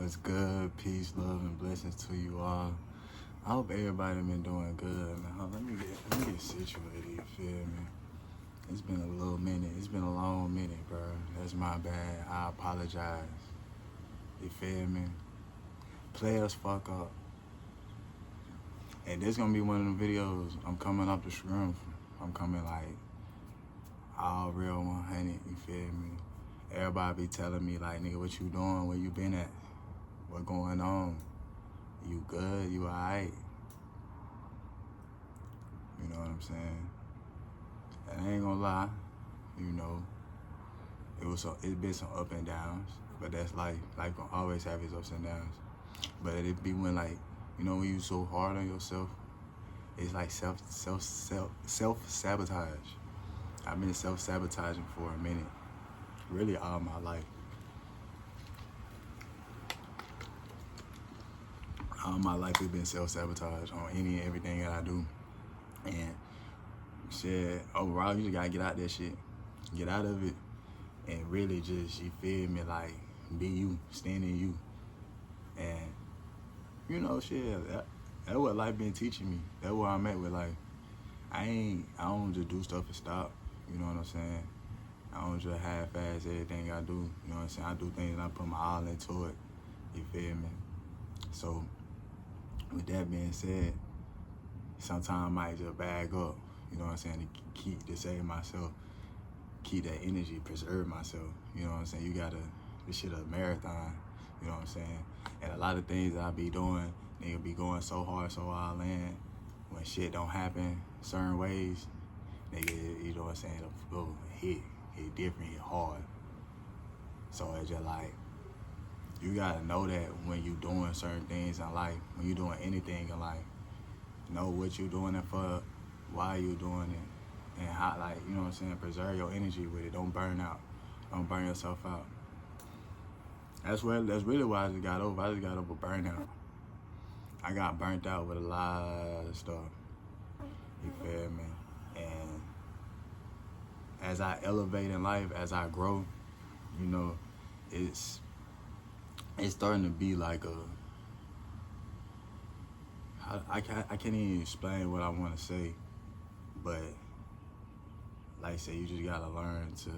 What's good? Peace, love, and blessings to you all. I hope everybody been doing good, man. Let me get situated, you feel me? It's been a little minute. It's been a long minute, bro. That's my bad. I apologize. You feel me? Players fuck up. And this gonna be one of the videos I'm coming up the scrim. I'm coming like all real 100, you feel me? Everybody be telling me like, nigga, what you doing? Where you been at? What going on? You good? You alright? You know what I'm saying? And I ain't gonna lie, you know, it's been some up and downs, but that's life. Life gonna always have its ups and downs. But it be when like, you know, when you so hard on yourself, it's like self-sabotage. I've been self-sabotaging for a minute, really all my life. All my life it's been self-sabotage on any and everything that I do. And shit, overall, you just gotta get out that shit. Get out of it and really just, you feel me, like, be you, stand in you. And, you know, shit, that's what life been teaching me. That's where I'm at with life. I don't just do stuff and stop, you know what I'm saying? I don't just half-ass everything I do, you know what I'm saying? I do things and I put my all into it, you feel me? So, with that being said, sometimes I might just bag up, you know what I'm saying, to save myself, keep that energy, preserve myself, you know what I'm saying? This shit a marathon, you know what I'm saying? And a lot of things I be doing, nigga be going so hard, so all in, when shit don't happen certain ways, nigga, you know what I'm saying, it'll hit different, hit hard. So it's just like, you gotta know that when you doing certain things in life, when you doing anything in life, know what you doing it for, why you doing it, and how, like, you know what I'm saying, preserve your energy with it. Don't burn out. Don't burn yourself out. That's really why I just got over. I just got over burnout. I got burnt out with a lot of stuff. You feel me? And as I elevate in life, as I grow, you know, it's starting to be like I can't even explain what I want to say, but like I say, you just gotta learn to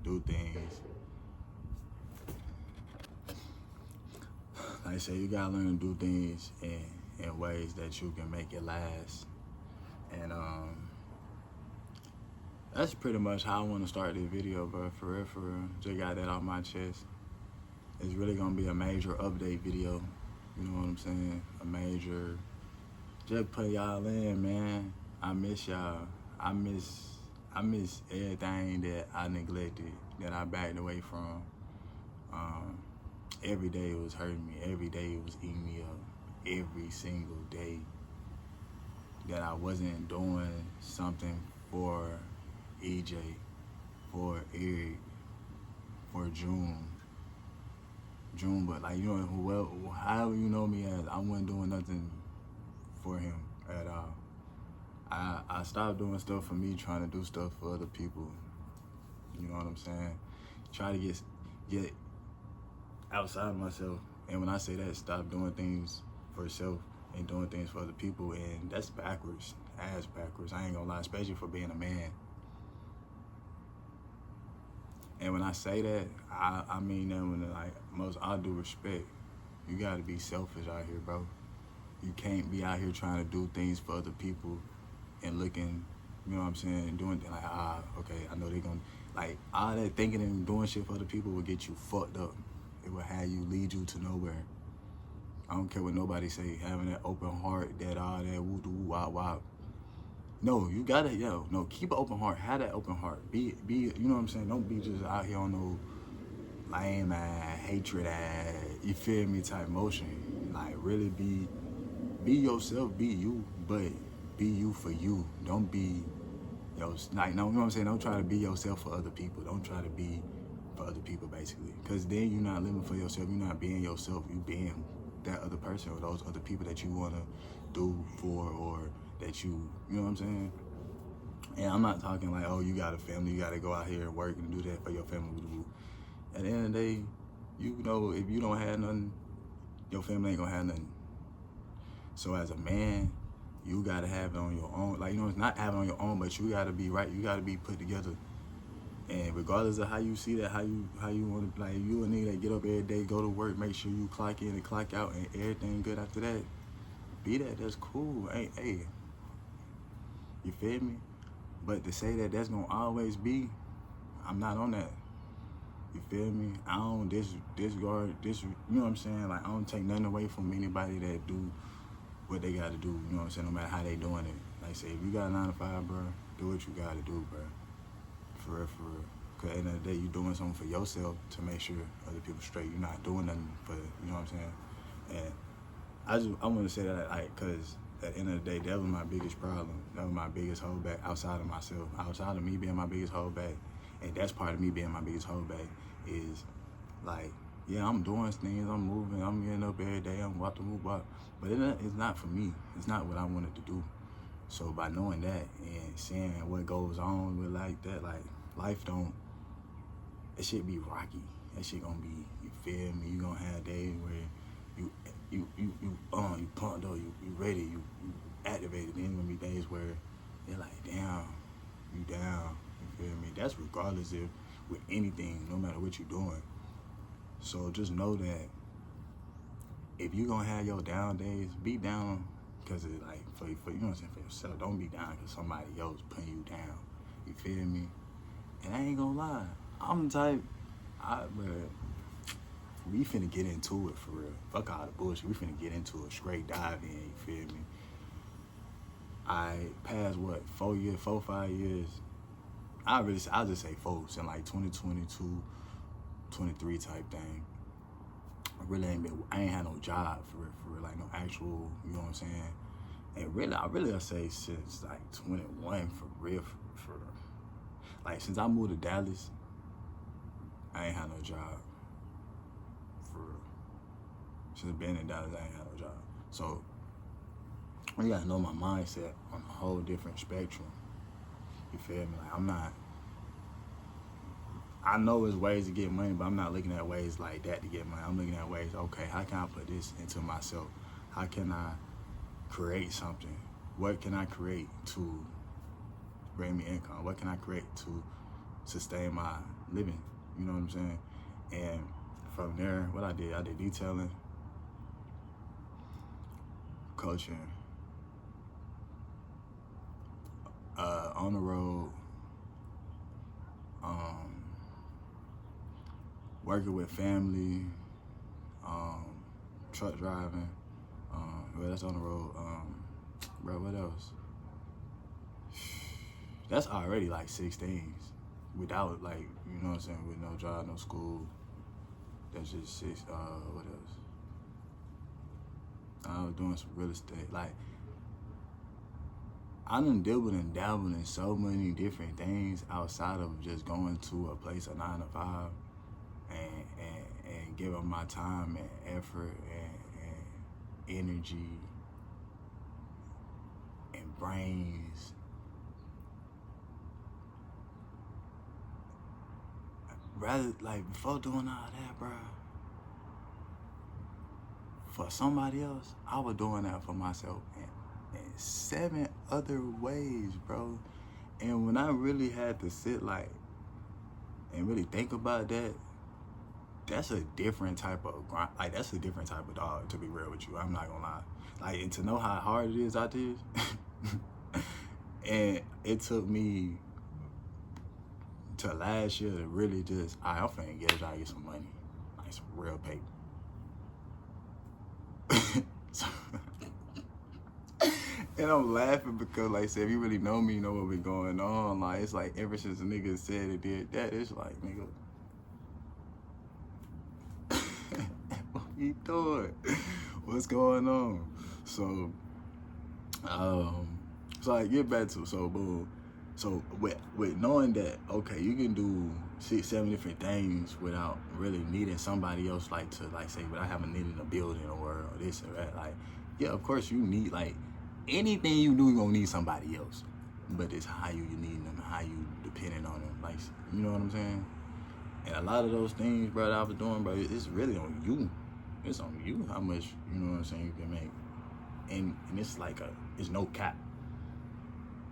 do things. Like I say, you gotta learn to do things in ways that you can make it last. And that's pretty much how I want to start this video, bro. For real. Just got that off my chest. It's really gonna be a major update video. You know what I'm saying? A major, just put y'all in, man. I miss y'all. I miss everything that I neglected, that I backed away from. Every day it was hurting me. Every day it was eating me up. Every single day that I wasn't doing something for EJ, for Eric, for June, but like, you know, however you know me as, I wasn't doing nothing for him at all. I stopped doing stuff for me, trying to do stuff for other people. You know what I'm saying? Try to get outside of myself. And when I say that, stop doing things for self and doing things for other people, and that's backwards, ass backwards. I ain't gonna lie, especially for being a man. And when I say that, I mean that with like most all due respect. You gotta be selfish out here, bro. You can't be out here trying to do things for other people and looking, you know what I'm saying, and doing like, okay, I know they're gonna, like, all that thinking and doing shit for other people will get you fucked up. It will have you, lead you to nowhere. I don't care what nobody say, having that open heart, that all that woo-doo, wop. No, you gotta, keep an open heart. Have that open heart. Be, you know what I'm saying? Don't be just out here on no lame ass, hatred ass, you feel me, type motion. Like, really be yourself, be you, but be you for you. Don't be, like, you know what I'm saying? Don't try to be yourself for other people. Don't try to be for other people, basically. Because then you're not living for yourself. You're not being yourself. You being that other person or those other people that you want to do for, or that you know what I'm saying? And I'm not talking like, oh, you got a family, you got to go out here and work and do that for your family. At the end of the day, You know, if you don't have nothing, your family ain't gonna have nothing. So as a man, you gotta have it on your own. Like, you know, it's not having it on your own, but you gotta be right. You gotta be put together. And regardless of how you see that, how you want to, like, you a nigga that get up every day, go to work, make sure you clock in and clock out, and everything good after that. Be that. That's cool. Hey, you feel me? But to say that that's gonna always be, I'm not on that. You feel me? I don't disregard this. You know what I'm saying? Like, I don't take nothing away from anybody that do what they gotta do. You know what I'm saying? No matter how they doing it. Like I say, if you got a 9 to 5, bro, do what you gotta do, bro. For real, for real. Cause at the end of the day, you doing something for yourself to make sure other people straight. You're not doing nothing for, you know what I'm saying? And I want to say that, like, cause at the end of the day, that was my biggest problem. That was my biggest holdback outside of myself. Outside of me being my biggest holdback, and that's part of me being my biggest holdback is, like, yeah, I'm doing things, I'm moving, I'm getting up every day, I'm about to move up, but it's not for me. It's not what I wanted to do. So by knowing that and seeing what goes on with like that, like, life don't, it should be rocky. That shit gonna be, you feel me? You gonna have days where you pumped up, you ready, you activated. Then gonna be days where you're like, damn, you down. You feel me? That's regardless if with anything, no matter what you're doing. So just know that if you gonna have your down days, be down because it's like for you know what I'm saying, for yourself. Don't be down because somebody else putting you down. You feel me? And I ain't gonna lie, I'm the type, we finna get into it for real. Fuck all the bullshit. We finna get into a straight dive in, you feel me? I passed, 4, 5 years. I'll just say 4, in like 2022, 23 type thing. I ain't had no job for real, like no actual, you know what I'm saying? And really, I say since like 21 for real, for like since I moved to Dallas, I ain't had no job. For real. Since being in Dallas, I ain't had no job. So you gotta know my mindset on a whole different spectrum. You feel me? Like I know there's ways to get money, but I'm not looking at ways like that to get money. I'm looking at ways, okay, how can I put this into myself? How can I create something? What can I create to bring me income? What can I create to sustain my living? You know what I'm saying? And from there, what I did detailing, coaching, on the road, working with family, truck driving, well, that's on the road. Bro, what else? That's already like 6 things without, like, you know what I'm saying, with no job, no school. That's just 6, what else? I was doing some real estate. Like, I done dabbled in so many different things outside of just going to a place of 9 to 5 and giving my time and effort and energy and brains. Rather, like, before doing all that, bro, for somebody else, I was doing that for myself in 7 other ways, bro. And when I really had to sit, like, and really think about that, that's a different type of grind. Like, that's a different type of dog, to be real with you. I'm not gonna lie. Like, and to know how hard it is out there, and it took me to last year to really just, I'm finna get a job, get some money, like some real paper. So, and I'm laughing because, like I said, if you really know me, you know what been going on. Like, it's like ever since a nigga said it did that, it's like, nigga, what you doing? What's going on? So I get back to, so boom. So with knowing that, okay, you can do 6, 7 different things without really needing somebody else, like, to, like, say, without having needing a building or this or that. Like, yeah, of course you need, like, anything you do, you're gonna need somebody else. But it's how you need them, how you depending on them. Like, you know what I'm saying? And a lot of those things, bro, that I was doing, bro, it's really on you. It's on you how much, you know what I'm saying, you can make. And it's like it's no cap.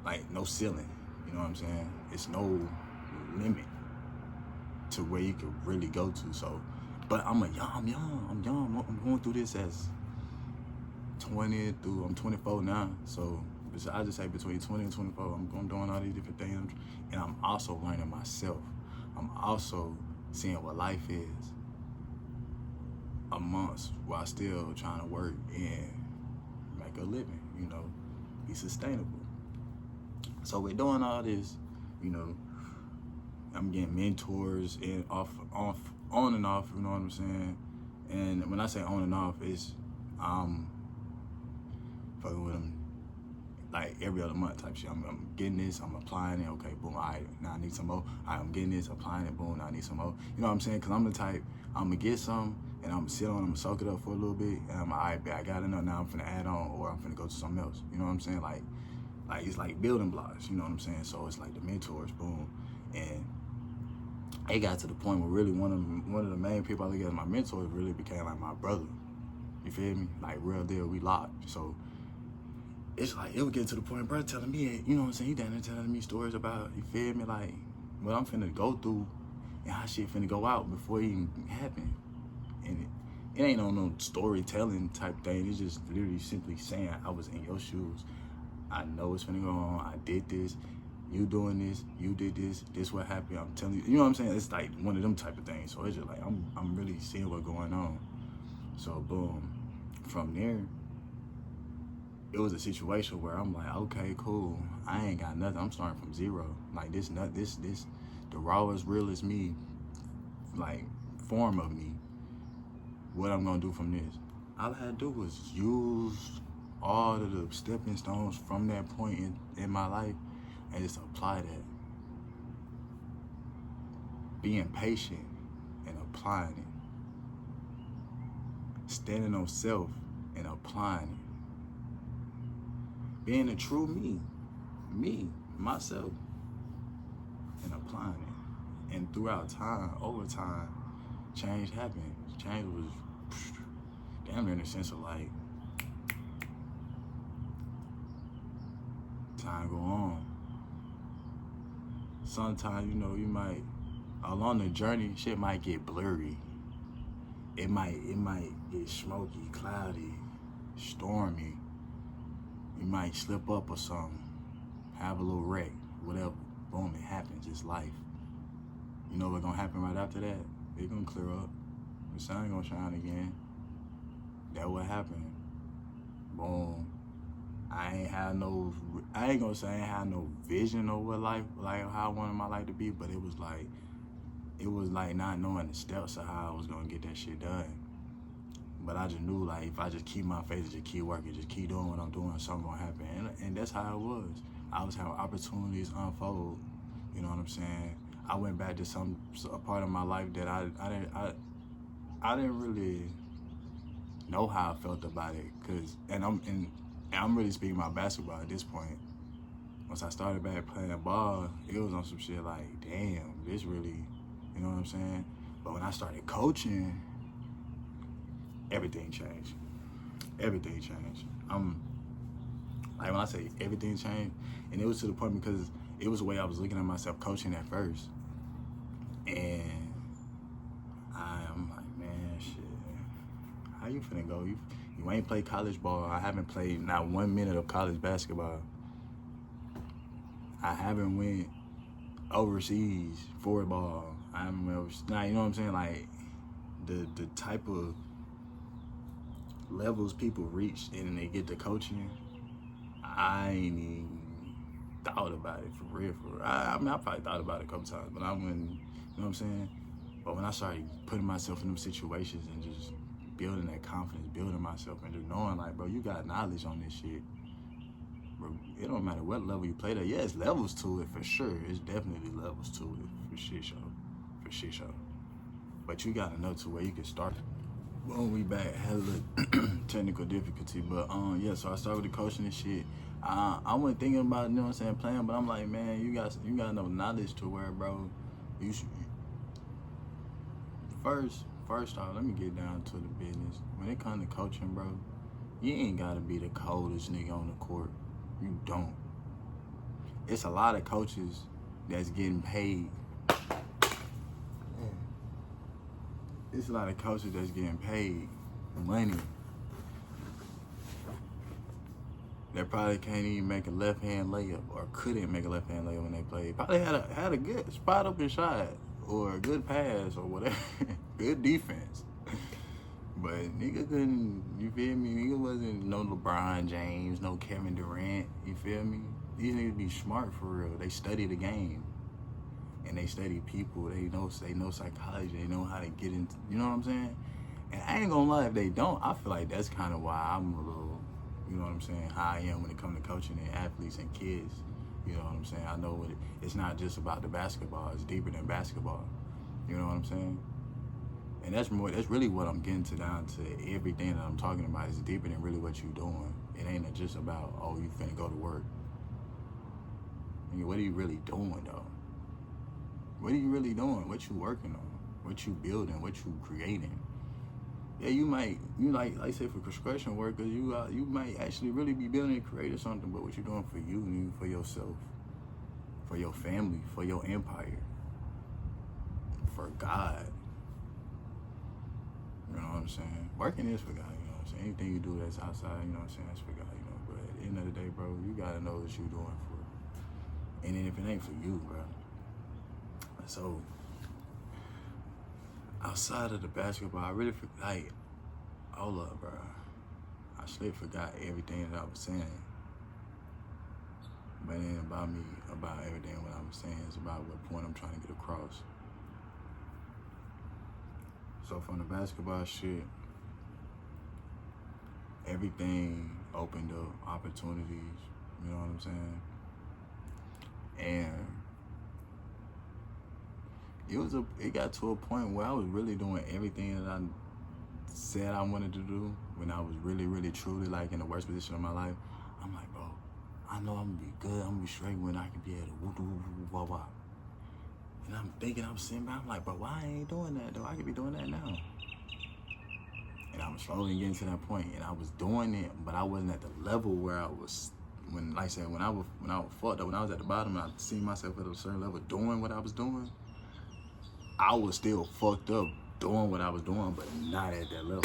Like, no ceiling. You know what I'm saying? It's no limit to where you can really go to. So, but I'm young. I'm going through this as 20 through, I'm 24 now. So I just say between 20 and 24, I'm doing all these different things. And I'm also learning myself. I'm also seeing what life is amongst while still trying to work and make a living, you know, be sustainable. So we're doing all this, you know, I'm getting mentors and on and off, you know what I'm saying? And when I say on and off, it's fucking with them like every other month type shit. I'm getting this, I'm applying it, okay, boom, all right, now I need some more. All right, I'm getting this, applying it, boom, now I need some more. You know what I'm saying? Because I'm the type, I'm going to get some, and I'm going to sit on it, I'm going to soak it up for a little bit, and I'm like, all right, I got enough, now I'm finna add on, or I'm finna go to something else. You know what I'm saying? Like it's like building blocks, you know what I'm saying? So it's like the mentors, boom. And it got to the point where really one of the main people I look at as my mentors really became like my brother. You feel me? Like, real deal, we locked. So it's like, it would get to the point, bro, telling me, you know what I'm saying, he down there telling me stories about, you feel me, like, what I'm finna go through and how shit finna go out before it even happen. And it ain't on no storytelling type thing. It's just literally simply saying, I was in your shoes. I know what's finna go on. I did this. You doing this. You did this. This what happened. I'm telling you. You know what I'm saying? It's like one of them type of things. So it's just like, I'm really seeing what's going on. So boom. From there, it was a situation where I'm like, okay, cool. I ain't got nothing. I'm starting from zero. Like this, the rawest, realest me, like form of me. What I'm gonna do from this? All I had to do was use all of the stepping stones from that point in my life and just apply that. Being patient and applying it. Standing on self and applying it. Being a true me, myself, and applying it. And throughout time, over time, change happened. Change was damn near in the sense of like, time go on. Sometimes, you know, you might, along the journey, shit might get blurry. It might get smoky, cloudy, stormy. You might slip up or something, have a little wreck, whatever. Boom, it happens, it's life. You know what's gonna happen right after that? It's gonna clear up. The sun gonna shine again. That what happened. Boom. I ain't gonna say I ain't had no vision of what life, like how I wanted my life to be, but it was like not knowing the steps of how I was gonna get that shit done. But I just knew, like, if I just keep my faith, just keep working, just keep doing what I'm doing, something gonna happen. And that's how it was. I was having opportunities unfold. You know what I'm saying? I went back to a part of my life that I didn't really know how I felt about it, and I'm really speaking about basketball at this point. Once I started back playing ball, it was on some shit like, damn, this really, you know what I'm saying? But when I started coaching, everything changed. Everything changed. Like when I say everything changed, and it was to the point because it was the way I was looking at myself coaching at first. And I'm like, man, shit, how you finna go? You ain't played college ball. I haven't played not 1 minute of college basketball. I haven't went overseas for ball. I haven't went overseas. Nah, you know what I'm saying? Like the type of levels people reach and they get to coaching, I ain't even thought about it for real. I mean, I probably thought about it a couple times, but I wouldn't, you know what I'm saying? But when I started putting myself in them situations and just building that confidence, building myself, and just knowing, like, bro, you got knowledge on this shit. Bro, it don't matter what level you play at. Yeah, it's levels to it for sure. It's definitely levels to it for shit show. For shit show. But you gotta know to where you can start. Well, we back, had a little technical difficulty, but yeah, so I started with the coaching and shit. I wasn't thinking about, you know what I'm saying, playing, but I'm like, man, you got enough knowledge to where, bro, First off, let me get down to the business. When it comes to coaching, bro, you ain't gotta be the coldest nigga on the court. You don't. It's a lot of coaches that's getting paid. It's a lot of coaches that's getting paid money that probably can't even make a left-hand layup or couldn't make a left-hand layup when they played. Probably had a good spot up and shot or a good pass or whatever. Good defense. But nigga couldn't, you feel me? Nigga wasn't no LeBron James, no Kevin Durant, you feel me? These niggas be smart for real. They study the game. And they study people. They know psychology. They know how to get into, you know what I'm saying? And I ain't gonna lie, if they don't, I feel like that's kind of why I'm a little, you know what I'm saying, how I am when it comes to coaching and athletes and kids. You know what I'm saying? I know it's not just about the basketball. It's deeper than basketball. You know what I'm saying? And that's really what I'm getting to down to everything that I'm talking about is deeper than really what you're doing. It ain't just about, oh, you finna go to work. I mean, what are you really doing, though? What are you really doing? What you working on? What you building? What you creating? Yeah, you like say for construction workers, you might actually really be building and creating something, but what you doing for you, for yourself, for your family, for your empire, for God. You know what I'm saying? Working is for God, you know what I'm saying? Anything you do that's outside, you know what I'm saying, that's for God, you know. But at the end of the day, bro, you gotta know what you're doing for. And then if it ain't for you, bro. So, outside of the basketball, I really feel like, hold up, bro. I straight forgot everything that I was saying. But it ain't about me, about everything what I was saying. It's about what point I'm trying to get across. So from the basketball shit, everything opened up opportunities, you know what I'm saying? And it got to a point where I was really doing everything that I said I wanted to do when I was really, really, truly like in the worst position of my life. I'm like, bro, I know I'm gonna be good, I'm gonna be straight when I can be able to woo. And I'm thinking, I'm sitting back, I'm like, but why I ain't doing that though? I could be doing that now. And I was slowly getting to that point, and I was doing it, but I wasn't at the level where I was, when I was fucked up, when I was at the bottom, and I seen myself at a certain level doing what I was doing, I was still fucked up doing what I was doing, but not at that level.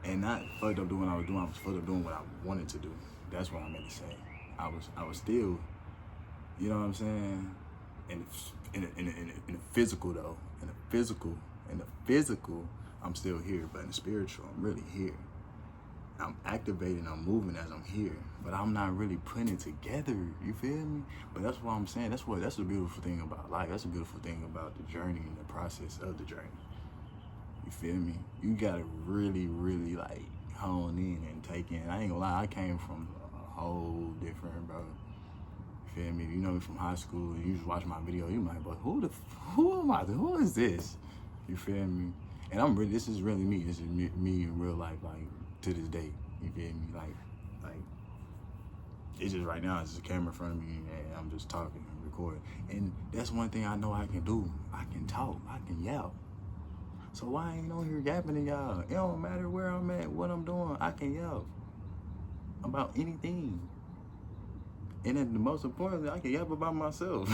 And not fucked up doing what I was doing, I was fucked up doing what I wanted to do. That's what I meant to say. I was still, you know what I'm saying? In the physical though, in the physical, I'm still here, but in the spiritual, I'm really here. I'm activating, I'm moving as I'm here, but I'm not really putting it together, you feel me? But that's what I'm saying, that's the beautiful thing about life. That's the beautiful thing about the journey and the process of the journey. You feel me? You gotta really, really like hone in and take in. I ain't gonna lie, I came from a whole different, bro. You feel me? You know me from high school, you just watch my video, you might be like, who is this? You feel me? And this is really me. This is me in real life, like, to this day. You feel me? Like, it's just right now, it's just a camera in front of me, and I'm just talking and recording. And that's one thing I know I can do. I can talk, I can yell. So why I ain't on here yapping to y'all? It don't matter where I'm at, what I'm doing, I can yell about anything. And then the most importantly, I can yap about myself.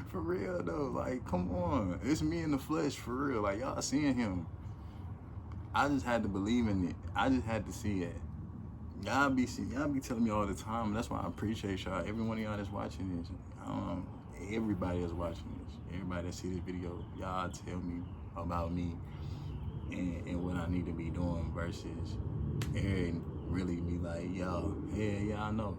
For real though, like, come on. It's me in the flesh, for real. Like, y'all seeing him. I just had to believe in it. I just had to see it. Y'all be telling me all the time. That's why I appreciate y'all. Every one of y'all that's watching this. Everybody that's watching this. Everybody that see this video. Y'all tell me about me and what I need to be doing versus and really be like, yo, yeah, I know.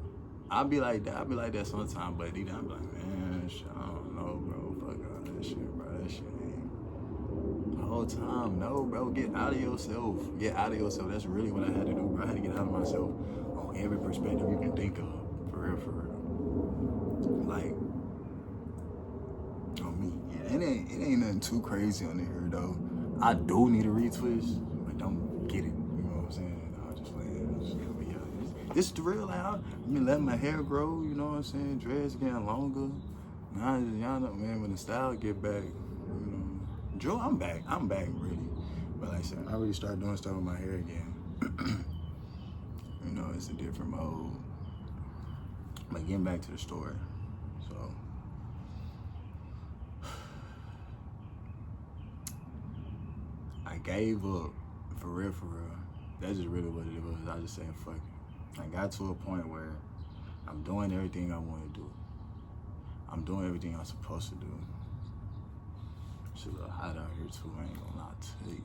I'll be like that sometimes, but deep down I'm like, man, I don't know, bro. Fuck all that shit, bro. That shit ain't. The whole time, no, bro. Get out of yourself. Get out of yourself. That's really what I had to do, bro. I had to get out of myself on every perspective you can think of. For real. Like, on me. Yeah, it ain't nothing too crazy on here, though. I do need a retwist, but don't get it. You know what I'm saying? This is the real. Like, I've been letting my hair grow, you know what I'm saying? Dreads getting longer. Y'all know, man, when the style get back, you know, Joe, I'm back really. But like I said, I really started doing stuff with my hair again. You know, it's a different mode. But getting back to the story, so I gave up, for real. That's just really what it was. I just said, fuck it. I got to a point where I'm doing everything I want to do. I'm doing everything I'm supposed to do. It's a little hot out here too, I ain't gonna lie to you.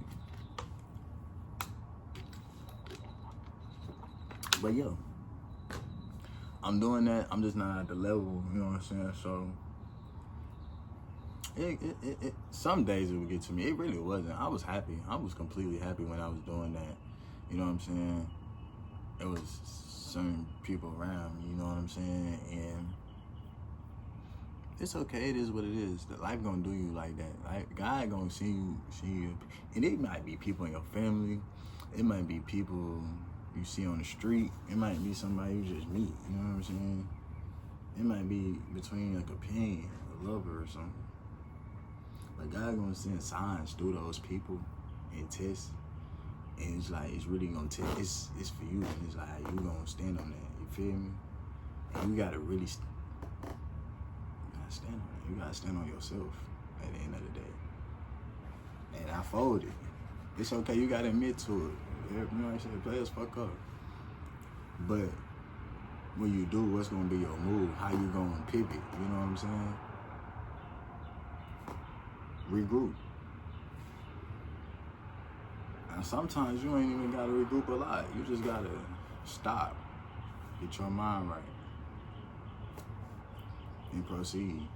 But yo, I'm doing that. I'm just not at the level, you know what I'm saying? So some days it would get to me. It really wasn't. I was happy. I was completely happy when I was doing that. You know what I'm saying? It was certain people around me, you know what I'm saying? And it's okay, it is what it is. The life gonna do you like that. Like, God gonna see you. And it might be people in your family. It might be people you see on the street. It might be somebody you just meet, you know what I'm saying? It might be between like a companion, a lover or something. But God gonna send signs through those people and tests. And it's like, it's really gonna take, it's for you. And it's like, you gonna stand on that, you feel me? And you gotta really, stand on it. You gotta stand on yourself at the end of the day. And I folded. It's okay, you gotta admit to it. You know what I'm saying? Players fuck up. But when you do, what's gonna be your move? How you gonna pivot? You know what I'm saying? Regroup. And sometimes you ain't even gotta regroup a lot. You just gotta stop. Get your mind right. And proceed.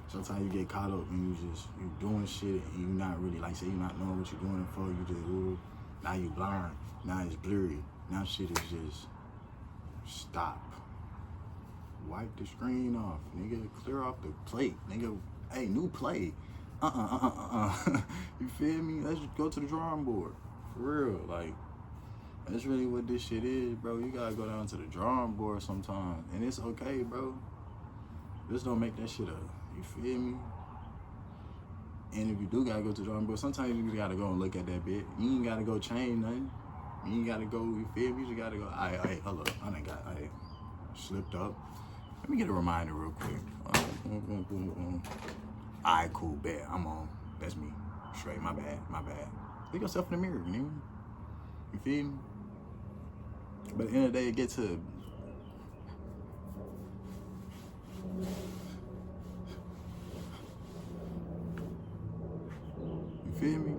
Sometimes you get caught up and you doing shit and you not really, like say you not knowing what you're doing it for, you just, ooh, now you blind, now it's blurry, now shit is just, stop. Wipe the screen off, nigga, clear off the plate, nigga, hey, new plate, you feel me? Let's just go to the drawing board, for real, like, that's really what this shit is, bro. You gotta go down to the drawing board sometimes, and it's okay, bro. Just don't make that shit up. You feel me? And if you do gotta go to the drawing board, sometimes you just gotta go and look at that bit. You ain't gotta go change nothing. You ain't gotta go, you feel me? You just gotta go, hey, hold up. I slipped up. Let me get a reminder real quick. Alright, cool, bet. I'm on. That's me. Straight, my bad. Look yourself in the mirror, nigga. You feel me? But at the end of the day, it gets to, you feel me?